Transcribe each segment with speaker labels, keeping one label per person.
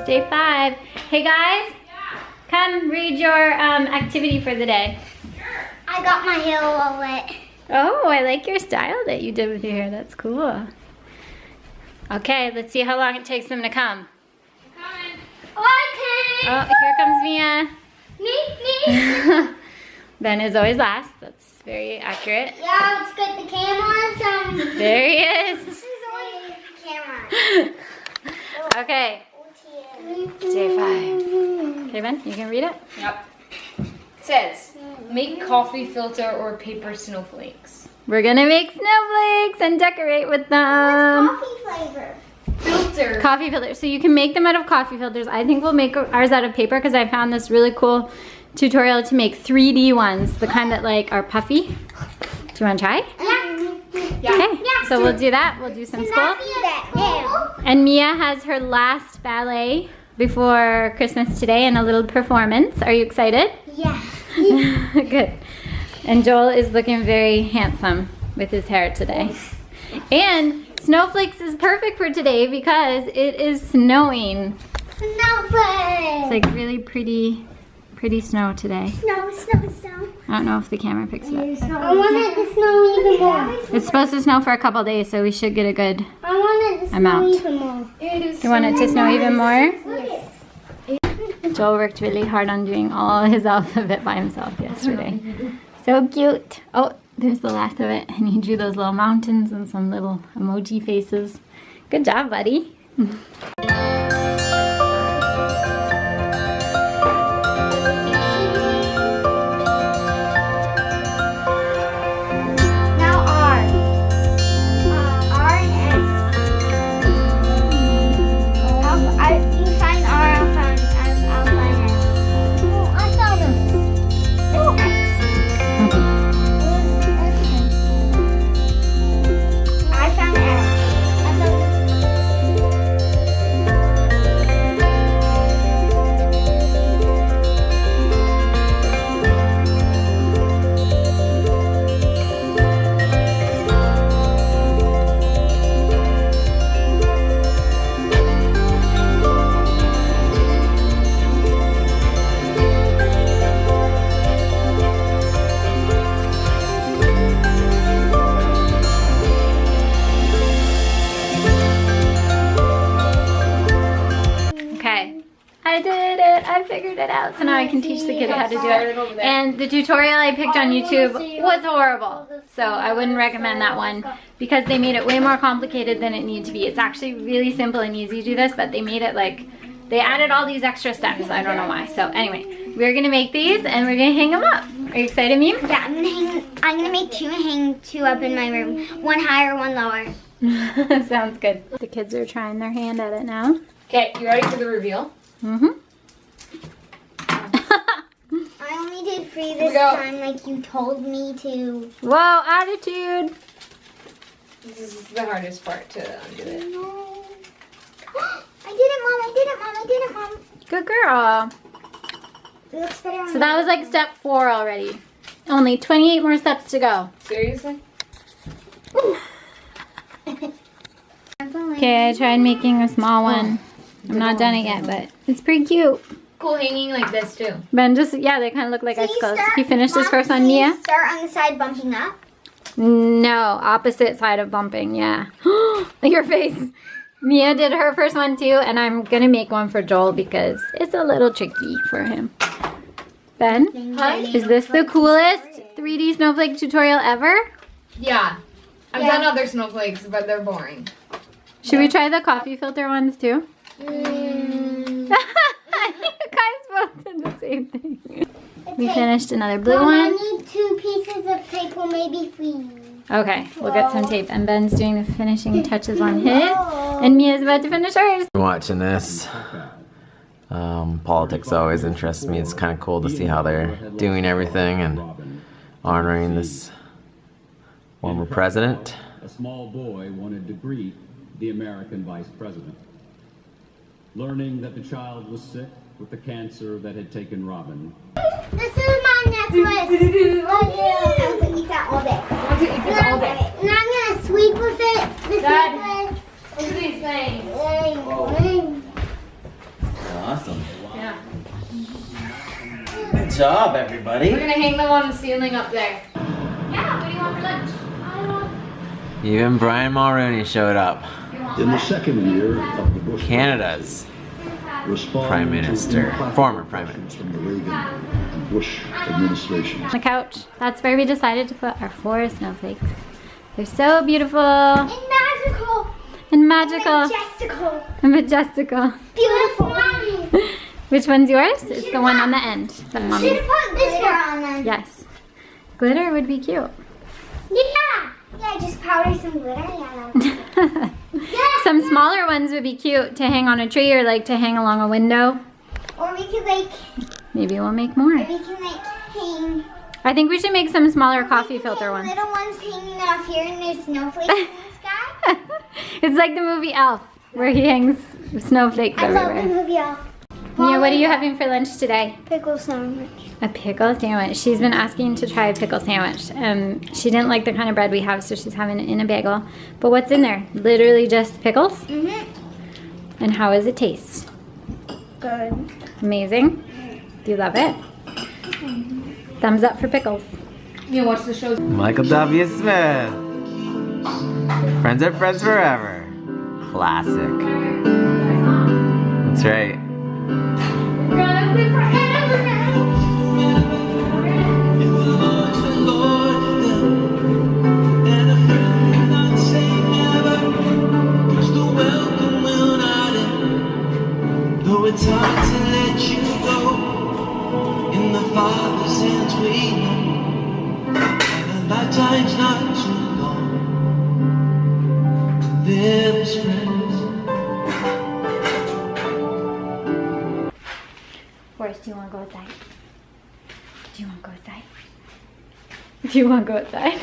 Speaker 1: It's day 5. Hey guys, come read your activity for the day.
Speaker 2: I got my hair all wet.
Speaker 1: Oh, I like your style that you did with your hair. That's cool. Okay, let's see how long it takes them to come.
Speaker 2: Okay.
Speaker 1: Oh, here comes Mia.
Speaker 2: Me.
Speaker 1: Ben is always last. That's very accurate.
Speaker 2: Yeah, let's get the cameras.
Speaker 1: There he is.
Speaker 2: This is only the camera.
Speaker 1: Okay, day 5. Okay, Ben, you can read it?
Speaker 3: Yep. It says, make coffee filter or paper snowflakes.
Speaker 1: We're gonna make snowflakes and decorate with them.
Speaker 2: What's coffee flavor?
Speaker 3: Filter.
Speaker 1: Coffee filters. So you can make them out of coffee filters. I think we'll make ours out of paper because I found this really cool tutorial to make 3D ones, the kind that like are puffy. Do you want to try?
Speaker 2: Yeah.
Speaker 1: Okay, so we'll do that. We'll do some school. And Mia has her last ballet before Christmas today and a little performance. Are you excited?
Speaker 2: Yeah.
Speaker 1: Good. And Joel is looking very handsome with his hair today. And snowflakes is perfect for today because it is snowing.
Speaker 2: Snowflakes.
Speaker 1: It's like really pretty snow today.
Speaker 2: Snow.
Speaker 1: I don't know if the camera picks it up.
Speaker 2: I wanted to snow even more.
Speaker 1: It's supposed to snow for a couple days, so we should get a good
Speaker 2: I wanted to
Speaker 1: amount.
Speaker 2: snow even more.
Speaker 1: You want it to snow even more?
Speaker 2: Yes.
Speaker 1: Joel worked really hard on doing all his alphabet by himself yesterday. So cute. Oh, there's the last of it. And he drew those little mountains and some little emoji faces. Good job, buddy.
Speaker 2: Now R. R and S. You find R, I'll find S. Oh, I found him. Oh, X. I found S.
Speaker 1: Okay. I did it. I figured it out. So now I can teach the kids how to do it. And the tutorial I picked on YouTube was horrible. So I wouldn't recommend that one because they made it way more complicated than it needed to be. It's actually really simple and easy to do this, but they made it like, they added all these extra steps. I don't know why. So anyway, we're going to make these and we're going to hang them up. Are you excited, Meme?
Speaker 2: Yeah, I'm gonna make 2 and hang 2 up in my room. 1 higher, 1 lower.
Speaker 1: Sounds good. The kids are trying their hand at it now.
Speaker 3: Okay, you ready for the reveal?
Speaker 1: Mm-hmm.
Speaker 2: I only did 3 this time like you told me to.
Speaker 1: Whoa, attitude.
Speaker 3: This is the hardest part to undo it.
Speaker 2: No. I did it, Mom. I did it, Mom. I did it, Mom.
Speaker 1: Good girl.
Speaker 2: It looks better on
Speaker 1: So that was like step 4 already. Only 28 more steps to go.
Speaker 3: Seriously?
Speaker 1: Okay, I tried making a small one. I'm not done it yet, but it's pretty cute.
Speaker 3: Cool hanging like this too.
Speaker 1: Ben just, yeah, they kind of look like
Speaker 2: So you
Speaker 1: icicles.
Speaker 2: start-
Speaker 1: You finished this
Speaker 2: Mom,
Speaker 1: first one,
Speaker 2: so you
Speaker 1: Mia?
Speaker 2: Start on the side bumping up.
Speaker 1: No, opposite side of bumping, yeah. Your face. Mia did her first one too, and I'm gonna make one for Joel because it's a little tricky for him. Ben,
Speaker 3: Hi.
Speaker 1: is this the coolest 3D snowflake tutorial ever?
Speaker 3: Yeah. I've done other snowflakes, but they're boring.
Speaker 1: Should we try the coffee filter ones too?
Speaker 2: Mm.
Speaker 1: You guys both did the same thing. We finished another blue
Speaker 2: Mom, I
Speaker 1: one.
Speaker 2: need 2 pieces of paper, maybe 3.
Speaker 1: Okay, we'll get some tape. And Ben's doing the finishing touches on his. And Mia's about to finish hers.
Speaker 4: Watching this. Politics always interests me. It's kind of cool to see how they're doing everything and honoring this former president.
Speaker 5: A small boy wanted to greet the American vice president. Learning that the child was sick with the cancer that had taken Robin.
Speaker 2: This is my necklace. I'm going to eat that all day.
Speaker 3: I want to eat this all day.
Speaker 2: And I'm going to sleep with it. This
Speaker 3: Dad.
Speaker 2: necklace.
Speaker 3: Look at these things.
Speaker 4: job, everybody.
Speaker 3: We're gonna hang them on the ceiling up there.
Speaker 1: Yeah, what do you want for lunch?
Speaker 4: Even Brian Mulroney showed up.
Speaker 6: In the second year of the Bush
Speaker 4: Canada's Prime Minister, former Prime Minister.
Speaker 6: from the Reagan and Bush administration.
Speaker 1: On the couch. That's where we decided to put our 4 snowflakes. They're so beautiful
Speaker 2: And magical.
Speaker 1: and magical
Speaker 2: Majestical.
Speaker 1: and majestical.
Speaker 2: Beautiful.
Speaker 1: Which one's yours? It's the one on the end. The
Speaker 2: Should
Speaker 1: mommy.
Speaker 2: have put this one on them.
Speaker 1: Yes. Glitter would be cute.
Speaker 2: Yeah. Yeah, just powder some glitter. Yeah.
Speaker 1: Some smaller ones would be cute to hang on a tree or like to hang along a window.
Speaker 2: Or we could like,
Speaker 1: Maybe we'll make more.
Speaker 2: we can like hang.
Speaker 1: I think we should make some smaller coffee filter ones.
Speaker 2: Little ones hanging off here and there's snowflakes in the sky.
Speaker 1: It's like the movie Elf, where he hangs snowflakes
Speaker 2: I love the
Speaker 1: everywhere.
Speaker 2: movie Elf.
Speaker 1: Mia, what are you having for lunch today?
Speaker 2: Pickle sandwich.
Speaker 1: A pickle sandwich. She's been asking to try a pickle sandwich. She didn't like the kind of bread we have, so she's having it in a bagel. But what's in there? Literally just pickles?
Speaker 2: Mhm.
Speaker 1: And how does it taste?
Speaker 2: Good.
Speaker 1: Amazing. Do you love it? Thumbs up for pickles.
Speaker 3: You watch the shows.
Speaker 4: Michael W. Smith. Friends are friends forever. Classic. That's right.
Speaker 2: Gonna live forever now.
Speaker 7: Though it's hard to let you go, in the Father's hands we know, and a lifetime's not too long to live as friends.
Speaker 1: Forrest, do you want to go outside? Do you want to go outside? Do you want to go outside?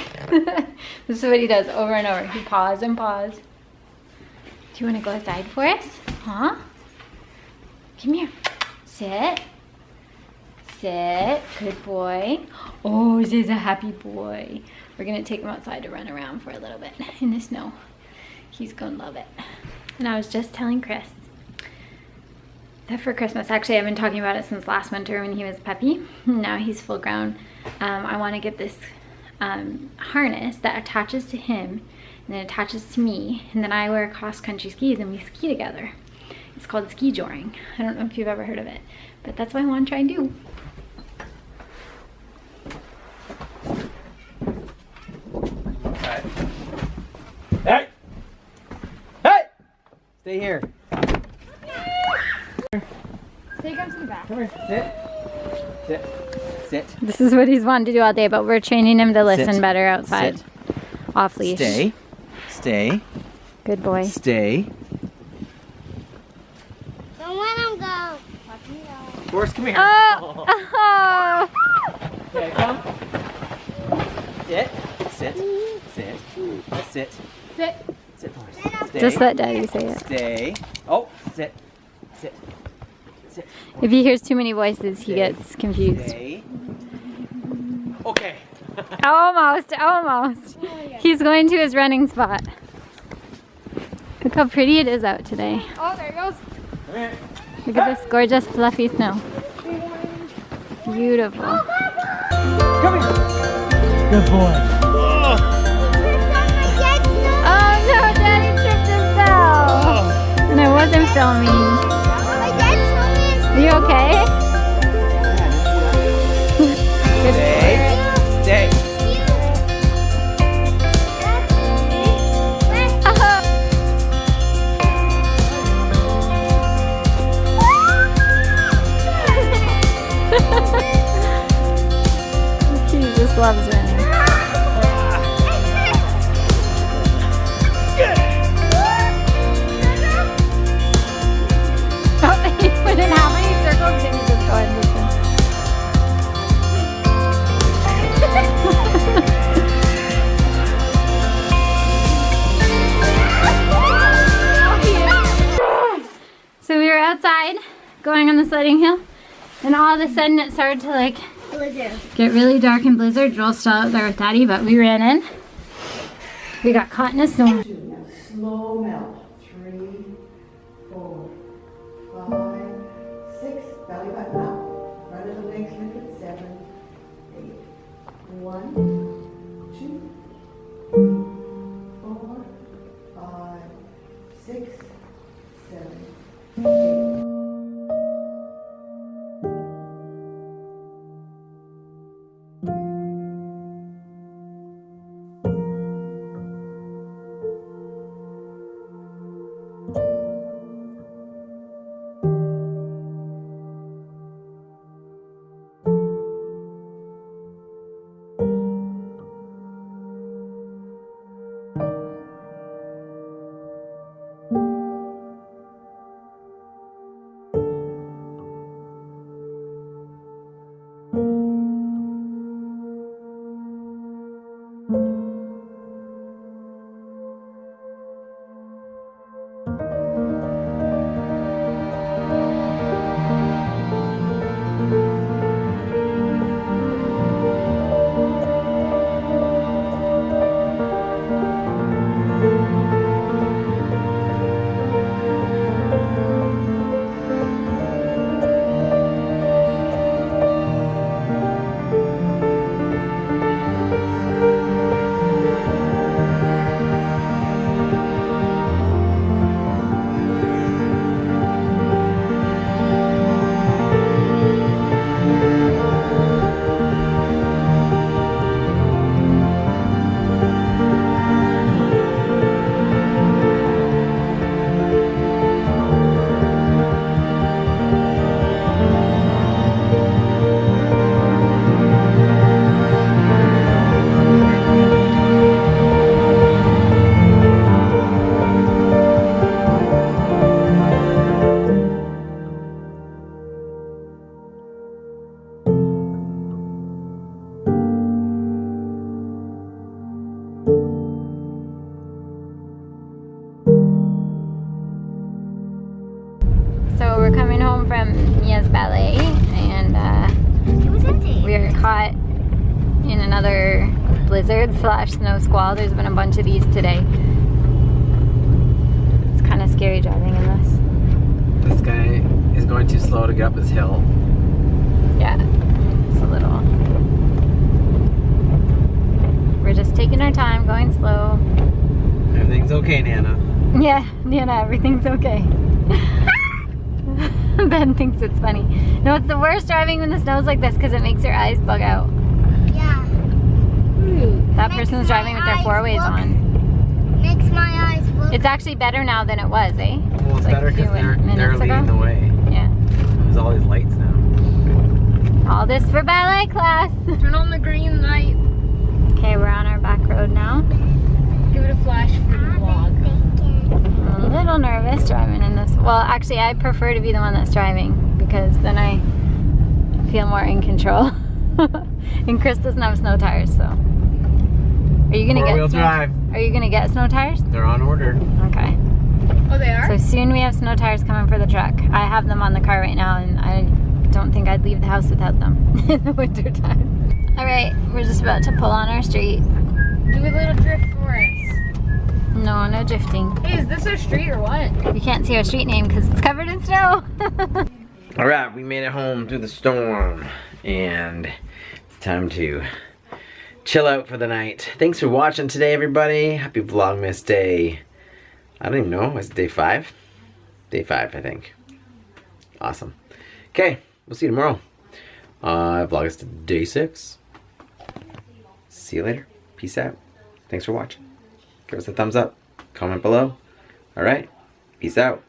Speaker 1: This is what he does over and over. He paws and paws. Do you want to go outside, Forrest? Huh? Come here. Sit. Sit. Good boy. Oh, this is a happy boy. We're going to take him outside to run around for a little bit in the snow. He's going to love it. And I was just telling Chris that for Christmas, actually I've been talking about it since last winter when he was a puppy. Now he's full grown. I want to get this harness that attaches to him and then attaches to me. And then I wear cross-country skis and we ski together. It's called ski joring. I don't know if you've ever heard of it, but that's what I want to try and do.
Speaker 4: Hey! Hey! Stay here.
Speaker 3: Take him to the back.
Speaker 4: Come here. Sit. Sit. Sit.
Speaker 1: This is what he's wanted to do all day, but we're training him to listen
Speaker 4: Sit.
Speaker 1: better outside.
Speaker 4: Sit.
Speaker 1: Off leash.
Speaker 4: Stay. Stay.
Speaker 1: Good boy.
Speaker 4: Stay.
Speaker 2: Don't let him go.
Speaker 4: Forrest, come here.
Speaker 1: Oh! Oh!
Speaker 4: Okay, come. Sit. Sit. Sit. Sit.
Speaker 3: Sit.
Speaker 4: Sit, Forrest. Stay.
Speaker 1: Just let Daddy say it.
Speaker 4: Stay. Oh, sit. Sit. Sit.
Speaker 1: If he hears too many voices, he gets confused.
Speaker 4: Stay. Okay.
Speaker 1: Almost, almost. He's going to his running spot. Look how pretty it is out today.
Speaker 3: Oh, there he goes.
Speaker 4: Come here.
Speaker 1: Look at this gorgeous fluffy snow. Beautiful.
Speaker 4: Come here. Good boy.
Speaker 1: Oh no, Daddy tripped and fell. And I wasn't filming. Are you okay?
Speaker 4: Stay. Stay.
Speaker 1: He just loves running. Oh, he went in how many circles did he just go in with him? So we were outside going on the sledding hill, and all of a sudden it started to like get really dark and blizzard. Joel's still out there with Daddy, but we ran in. We got caught in a storm.
Speaker 8: Slow melt. 3, 4, 5, 6. Belly button up. Front of the legs lifted. 7,
Speaker 1: So we're coming home from Mia's ballet, and
Speaker 2: It was empty.
Speaker 1: we are caught in another blizzard / snow squall. There's been a bunch of these today. It's kind of scary driving in this.
Speaker 4: This guy is going too slow to get up this hill.
Speaker 1: Yeah, it's a little. We're just taking our time, going slow.
Speaker 4: Everything's okay, Nana.
Speaker 1: Yeah, Nana, everything's okay. Ben thinks it's funny. No, it's the worst driving when the snow's like this because it makes your eyes bug out.
Speaker 2: Yeah.
Speaker 1: That
Speaker 2: Makes
Speaker 1: person's
Speaker 2: my
Speaker 1: driving with their
Speaker 2: eyes
Speaker 1: four-ways
Speaker 2: look-
Speaker 1: on.
Speaker 2: Makes my eyes look.
Speaker 1: It's actually better now than it was, eh?
Speaker 4: Well, it's
Speaker 1: Like
Speaker 4: better
Speaker 1: a few
Speaker 4: because they're
Speaker 1: minutes
Speaker 4: leading
Speaker 1: ago.
Speaker 4: the way.
Speaker 1: Yeah.
Speaker 4: There's all these lights now.
Speaker 1: All this for ballet class.
Speaker 3: Turn on the green light.
Speaker 1: Okay, we're on our back road now.
Speaker 3: Give it a flash for the vlog.
Speaker 1: I'm a little nervous driving in this. Well, actually, I prefer to be the one that's driving because then I feel more in control. And Chris doesn't have snow tires, so. Are you gonna
Speaker 4: Four-wheel
Speaker 1: get snow?
Speaker 4: drive.
Speaker 1: Are you gonna get snow tires?
Speaker 4: They're on order.
Speaker 1: Okay.
Speaker 3: Oh, they are?
Speaker 1: So soon we have snow tires coming for the truck. I have them on the car right now, and I don't think I'd leave the house without them in the winter time. All right, we're just about to pull on our street.
Speaker 3: Do a little drift for us.
Speaker 1: No, no drifting.
Speaker 3: Hey, is this our street or what?
Speaker 1: You can't see our street name because it's covered in snow.
Speaker 4: All right, we made it home through the storm, and it's time to chill out for the night. Thanks for watching today, everybody. Happy Vlogmas day. I don't even know. Is it day 5? Day 5, I think. Awesome. Okay, we'll see you tomorrow. Vlogmas day 6. See you later. Peace out. Thanks for watching. Give us a thumbs up. Comment below. All right. Peace out.